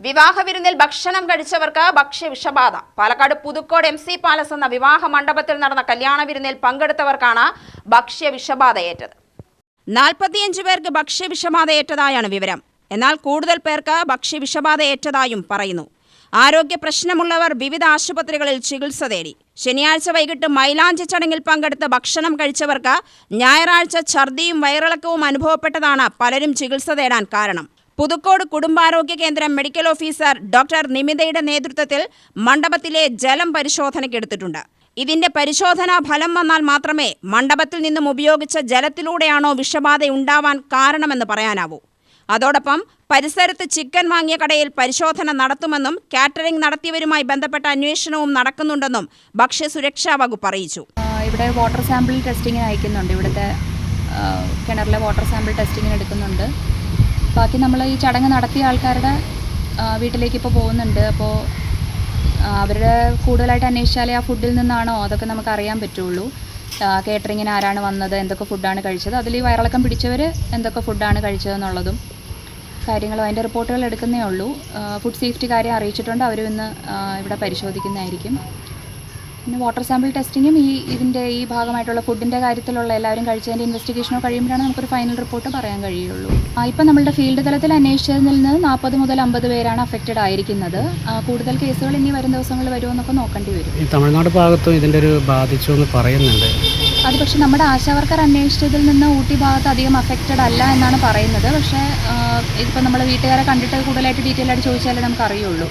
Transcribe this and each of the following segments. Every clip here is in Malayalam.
വിവാഹ വിരുന്നിൽ ഭക്ഷണം കഴിച്ചവർക്ക് ഭക്ഷ്യവിഷബാധ. പാലക്കാട് പുതുക്കോട് MC പാലസ് എന്ന വിവാഹ മണ്ഡപത്തിൽ നടന്ന കല്യാണ വിരുന്നിൽ പങ്കെടുത്തവർക്കാണ് ഭക്ഷ്യവിഷബാധയേറ്റത്. 45 പേർക്ക് ഭക്ഷ്യവിഷബാധയേറ്റതായാണ് വിവരം. എന്നാൽ കൂടുതൽ പേർക്ക് ഭക്ഷ്യവിഷബാധയേറ്റതായും പറയുന്നു. ആരോഗ്യ പ്രശ്നമുള്ളവർ വിവിധ ആശുപത്രികളിൽ ചികിത്സ തേടി. ശനിയാഴ്ച വൈകിട്ട് മൈലാഞ്ചി ചടങ്ങിൽ പങ്കെടുത്ത് ഭക്ഷണം കഴിച്ചവർക്ക് ഞായറാഴ്ച ഛർദിയും വയറിളക്കവും അനുഭവപ്പെട്ടതാണ് പലരും ചികിത്സ തേടാൻ കാരണം. പുതുക്കോട് കുടുംബാരോഗ്യ കേന്ദ്രം മെഡിക്കൽ ഓഫീസർ ഡോക്ടർ നിമിതയുടെ നേതൃത്വത്തിൽ മണ്ഡപത്തിലെ ജലം പരിശോധനയ്ക്കെടുത്തിട്ടുണ്ട്. ഇതിന്റെ പരിശോധനാ ഫലം വന്നാൽ മാത്രമേ മണ്ഡപത്തിൽ നിന്നും ഉപയോഗിച്ച ജലത്തിലൂടെയാണോ വിഷബാധ ഉണ്ടാവാൻ കാരണമെന്ന് പറയാനാവൂ. അതോടൊപ്പം പരിസരത്ത് ചിക്കൻ വാങ്ങിയ കടയിൽ പരിശോധന നടത്തുമെന്നും കാറ്ററിംഗ് നടത്തിയവരുമായി ബന്ധപ്പെട്ട അന്വേഷണവും നടക്കുന്നുണ്ടെന്നും ഭക്ഷ്യസുരക്ഷാ വകുപ്പ് അറിയിച്ചു. ഇവിടെ വാട്ടർ സാമ്പിൾ ടെസ്റ്റിങ്ങിന് അയക്കുന്നുണ്ട്. ഇവിടുത്തെ കിണറിലെ വാട്ടർ സാമ്പിൾ ടെസ്റ്റിങ്ങിന് എടുക്കുന്നുണ്ട്. ബാക്കി നമ്മൾ ഈ ചടങ്ങ് നടത്തിയ ആൾക്കാരുടെ വീട്ടിലേക്ക് ഇപ്പോൾ പോകുന്നുണ്ട്. അപ്പോൾ അവരുടെ കൂടുതലായിട്ട് അന്വേഷിച്ചാലേ ആ ഫുഡിൽ നിന്നാണോ അതൊക്കെ നമുക്ക് അറിയാൻ പറ്റുള്ളൂ. കേറ്ററിങ്ങിന് ആരാണ് വന്നത്, എന്തൊക്കെ ഫുഡാണ് കഴിച്ചത്, അതിൽ ഈ വയറിളക്കം പിടിച്ചവർ എന്തൊക്കെ ഫുഡാണ് കഴിച്ചതെന്നുള്ളതും കാര്യങ്ങളും അതിൻ്റെ റിപ്പോർട്ടുകൾ എടുക്കുന്നേ ഉള്ളൂ. ഫുഡ് സേഫ്റ്റി കാര്യം അറിയിച്ചിട്ടുണ്ട്. അവർ ഇന്ന് ഇവിടെ പരിശോധിക്കുന്നതായിരിക്കും. പിന്നെ വാട്ടർ സാമ്പിൾ ടെസ്റ്റിങ്ങും ഇതിൻ്റെ ഈ ഭാഗമായിട്ടുള്ള ഫുഡിൻ്റെ കാര്യത്തിലുള്ള എല്ലാവരും കഴിച്ചതിൻ്റെ ഇൻവെസ്റ്റിഗേഷനോ കഴിയുമ്പോഴാണ് നമുക്കൊരു ഫൈനൽ റിപ്പോർട്ട് പറയാൻ കഴിയുള്ളൂ. ഇപ്പം നമ്മളുടെ ഫീൽഡ് തലത്തിൽ അന്വേഷിച്ചതിൽ നിന്ന് 40 മുതൽ 50 പേരാണ് അഫക്റ്റഡ് ആയിരിക്കുന്നത്. കൂടുതൽ കേസുകൾ ഇനി വരും ദിവസങ്ങളിൽ വരുമെന്നൊക്കെ നോക്കേണ്ടി വരും. ഈ തമിഴ്നാട് ഭാഗത്തും ഇതിൻ്റെ ഒരു ബാധിച്ചു എന്ന് പറയുന്നുണ്ട്. അത് പക്ഷേ നമ്മുടെ ആശാവർക്കർ അന്വേഷിച്ചതിൽ നിന്ന് ഊട്ടി ഭാഗത്ത് അധികം അഫക്റ്റഡ് അല്ല എന്നാണ് പറയുന്നത്. പക്ഷേ ഇതിപ്പോൾ നമ്മൾ വീട്ടുകാരെ കണ്ടിട്ട് കൂടുതലായിട്ട് ഡീറ്റെയിൽ ആയിട്ട് ചോദിച്ചാലേ നമുക്ക് അറിയുള്ളൂ.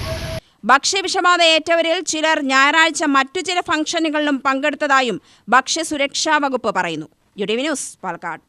ഭക്ഷ്യവിഷബാധ ഏറ്റവരിൽ ചിലർ ഞായറാഴ്ച മറ്റു ചില ഫംഗ്ഷനുകളിലും പങ്കെടുത്തതായും ഭക്ഷ്യസുരക്ഷാ വകുപ്പ് പറയുന്നു. UTV news, Palakkad.